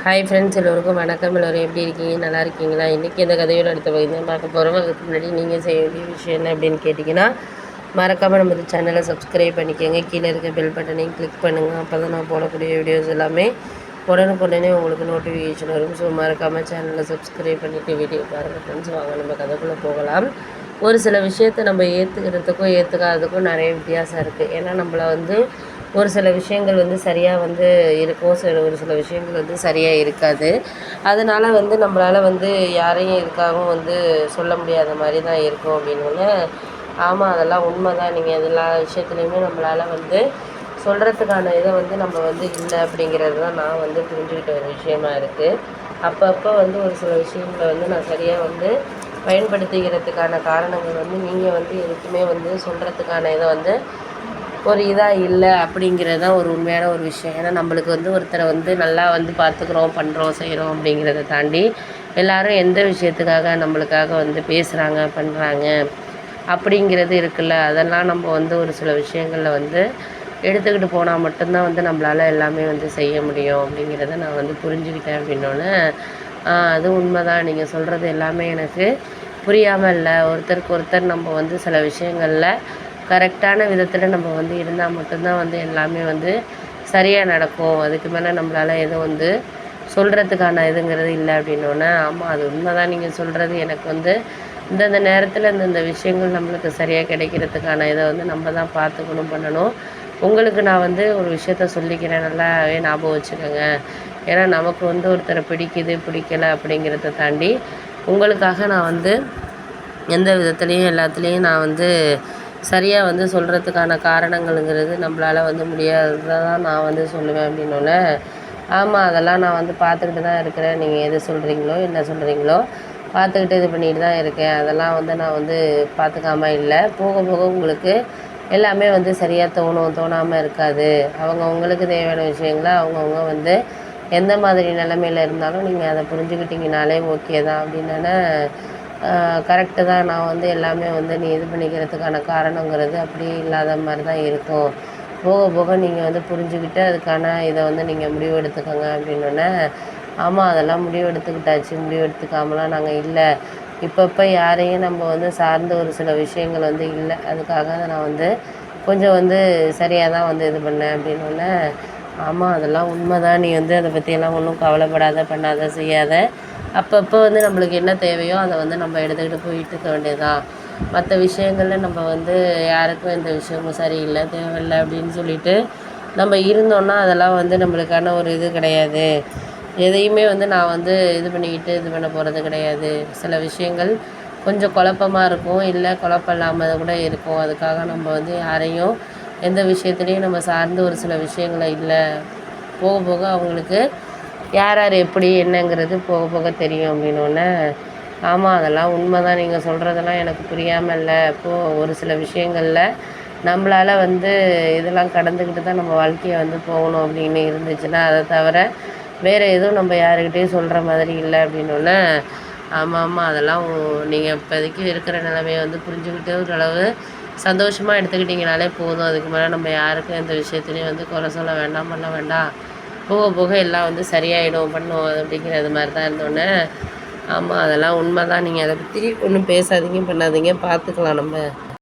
Hi friends, எல்லோருக்கும் வணக்கம். எல்லோரும் எப்படி இருக்கீங்க? நல்லா இருக்கீங்களா? இன்றைக்கி இந்த கதையோட அடுத்த பகுதி தான் பார்க்க போகிறோம். அதுக்கு முன்னாடி நீங்கள் செய்ய வேண்டிய விஷயம் என்ன அப்படின்னு கேட்டிங்கன்னா, மறக்காமல் நம்ம சேனலை சப்ஸ்கிரைப் பண்ணிக்கோங்க. கீழே இருக்க பெல் பட்டனையும் கிளிக் பண்ணுங்கள். அப்போ தான் நான் போடக்கூடிய வீடியோஸ் எல்லாமே உடனுக்குடனே உங்களுக்கு நோட்டிஃபிகேஷன் வரும். ஸோ மறக்காமல் சேனலை சப்ஸ்கிரைப் பண்ணிவிட்டு வீடியோ பாருங்கள் ஃப்ரெண்ட்ஸ். வாங்க நம்ம கதைக்குள்ளே போகலாம். ஒரு சில விஷயத்தை நம்ம ஏற்றுக்கிறதுக்கும் ஏற்றுக்காததுக்கும் நிறைய வித்தியாசம் இருக்குது. ஏன்னா நம்மளை ஒரு சில விஷயங்கள் சரியாக இருக்கும், ஒரு சில விஷயங்கள் சரியாக இருக்காது. அதனால் நம்மளால் யாரையும் எதுக்காகவும் சொல்ல முடியாத மாதிரி தான் இருக்கும் அப்படின்னோடனே, ஆமாம் அதெல்லாம் உண்மை தான். நீங்கள் எல்லா விஷயத்துலையுமே நம்மளால் சொல்கிறதுக்கான இதை நம்ம இல்லை அப்படிங்கிறது தான் நான் புரிஞ்சுக்கிட்ட ஒரு விஷயமா இருக்குது. அப்பப்போ ஒரு சில விஷயங்களை நான் சரியாக பயன்படுத்திக்கிறதுக்கான காரணங்கள் நீங்கள் எதுக்குமே சொல்கிறதுக்கான இதை ஒரு இதாக இல்லை அப்படிங்கிறது தான் ஒரு உண்மையான ஒரு விஷயம். ஏன்னா நம்மளுக்கு ஒருத்தரை நல்லா பார்த்துக்குறோம், பண்ணுறோம், செய்கிறோம் அப்படிங்கிறத தாண்டி எல்லோரும் எந்த விஷயத்துக்காக நம்மளுக்காக பேசுகிறாங்க, பண்ணுறாங்க அப்படிங்கிறது இருக்குல்ல. அதெல்லாம் நம்ம ஒரு சில விஷயங்களில் எடுத்துக்கிட்டு போனால் மட்டும்தான் நம்மளால் எல்லாமே செய்ய முடியும் அப்படிங்கிறத நான் புரிஞ்சுக்கிட்டேன் அப்படின்னோடனே, அது உண்மை தான். நீங்கள் சொல்கிறது எல்லாமே எனக்கு புரியாமல் இல்லை. ஒருத்தருக்கு ஒருத்தர் நம்ம சில விஷயங்களில் கரெக்டான விதத்தில் நம்ம இருந்தால் மட்டும்தான் எல்லாமே சரியாக நடக்கும். அதுக்கு மேலே நம்மளால் எதுவும் சொல்கிறதுக்கான இதுங்கிறது இல்லை அப்படின்னோடனே, ஆமாம் அது உண்மை தான் நீங்கள் சொல்கிறது. எனக்கு இந்தந்த நேரத்தில் இந்தந்த விஷயங்கள் நம்மளுக்கு சரியாக கிடைக்கிறதுக்கான இதை நம்ம தான் பார்த்துக்கணும், பண்ணணும். உங்களுக்கு நான் ஒரு விஷயத்த சொல்லிக்கிறேன், நல்லாவே ஞாபகம் வச்சுக்கோங்க. ஏன்னா நமக்கு ஒருத்தரை பிடிக்குது பிடிக்கலை அப்படிங்கிறத தாண்டி உங்களுக்காக நான் எந்த விதத்துலேயும் எல்லாத்துலேயும் நான் சரியாக சொல்கிறதுக்கான காரணங்கள்ங்கிறது நம்மளால் முடியாததான் நான் சொல்லுவேன் அப்படின்னோடனே, ஆமாம் அதெல்லாம் நான் பார்த்துக்கிட்டு தான் இருக்கிறேன். நீங்கள் எது சொல்கிறீங்களோ என்ன சொல்கிறீங்களோ பார்த்துக்கிட்டு இது பண்ணிட்டு தான் இருக்கேன். அதெல்லாம் நான் பார்த்துக்காம இல்லை. போக போக உங்களுக்கு எல்லாமே சரியாக தோணும், தோணாமல் இருக்காது. அவங்களுக்கு தேவையான விஷயங்களை அவங்கவுங்க எந்த மாதிரி நிலைமையில் இருந்தாலும் நீங்கள் அதை புரிஞ்சுக்கிட்டிங்கனாலே ஓகே தான் அப்படின்னோடனே, கரெக்டு தான். நான் எல்லாமே நீ இது பண்ணிக்கிறதுக்கான காரணங்கிறது அப்படியே இல்லாத மாதிரி தான் இருக்கும். போக போக நீங்கள் புரிஞ்சுக்கிட்டு அதுக்கான இதை நீங்கள் முடிவு எடுத்துக்கோங்க அப்படின்னோடனே, ஆமாம் அதெல்லாம் முடிவு எடுத்துக்கிட்டாச்சு. முடிவு எடுத்துக்காமலாம் நாங்கள் இல்லை. இப்பப்போ யாரையும் நம்ம சார்ந்த ஒரு சில விஷயங்கள் இல்லை. அதுக்காக தான் நான் கொஞ்சம் சரியாக தான் இது பண்ணேன் அப்படின்னோடனே, ஆமாம் அதெல்லாம் உண்மை தான். நீ அதை பற்றியெல்லாம் ஒன்றும் கவலைப்படாத, பண்ணாத, செய்யாத. அப்பப்போ நம்மளுக்கு என்ன தேவையோ அதை நம்ம எடுத்துக்கிட்டு போயிட்டு இருக்க வேண்டியது தான். மற்ற விஷயங்களில் நம்ம யாருக்கும் எந்த விஷயமும் சரியில்லை, தேவையில்லை அப்படின்னு சொல்லிட்டு நம்ம இருந்தோன்னா அதெல்லாம் நம்மளுக்கான ஒரு இது கிடையாது. எதையுமே நான் இது பண்ணிக்கிட்டு இது பண்ண போகிறது கிடையாது. சில விஷயங்கள் கொஞ்சம் குழப்பமாக இருக்கும், இல்லை குழப்பம் இல்லாமல் கூட இருக்கும். அதுக்காக நம்ம யாரையும் எந்த விஷயத்துலையும் நம்ம சார்ந்து ஒரு சில விஷயங்களை இல்லை. போக போக அவங்களுக்கு யார் யார் எப்படி என்னங்கிறது போக போக தெரியும் அப்படின்னோடனே, ஆமாம் அதெல்லாம் உண்மை தான். நீங்கள் சொல்கிறதெல்லாம் எனக்கு புரியாமல் இல்லை. இப்போது ஒரு சில விஷயங்களில் நம்மளால் இதெல்லாம் கடந்துக்கிட்டு தான் நம்ம வாழ்க்கையை போகணும் அப்படின்னு இருந்துச்சுன்னா, அதை தவிர வேறு எதுவும் நம்ம யாருக்கிட்டேயும் சொல்கிற மாதிரி இல்லை அப்படின்னோடனே, ஆமாம் ஆமாம் அதெல்லாம் நீங்கள் இப்போதைக்கு இருக்கிற நிலைமையை புரிஞ்சுக்கிட்டு ஓரளவு சந்தோஷமாக எடுத்துக்கிட்டிங்கனாலே போதும். அதுக்கு மேலே நம்ம யாருக்கும் எந்த விஷயத்துலையும் குறை சொல்ல வேண்டாம், பண்ண வேண்டாம். போக போக எல்லாம் சரியாயிடும், பண்ணுவோம் அப்படிங்கிறது மாதிரி தான் இருந்தோடனே, ஆமாம் அதெல்லாம் உண்மை தான். நீங்கள் அதை பற்றி ஒன்றும் பேசாதீங்க, பண்ணாதீங்க, பார்த்துக்கலாம் நம்ம.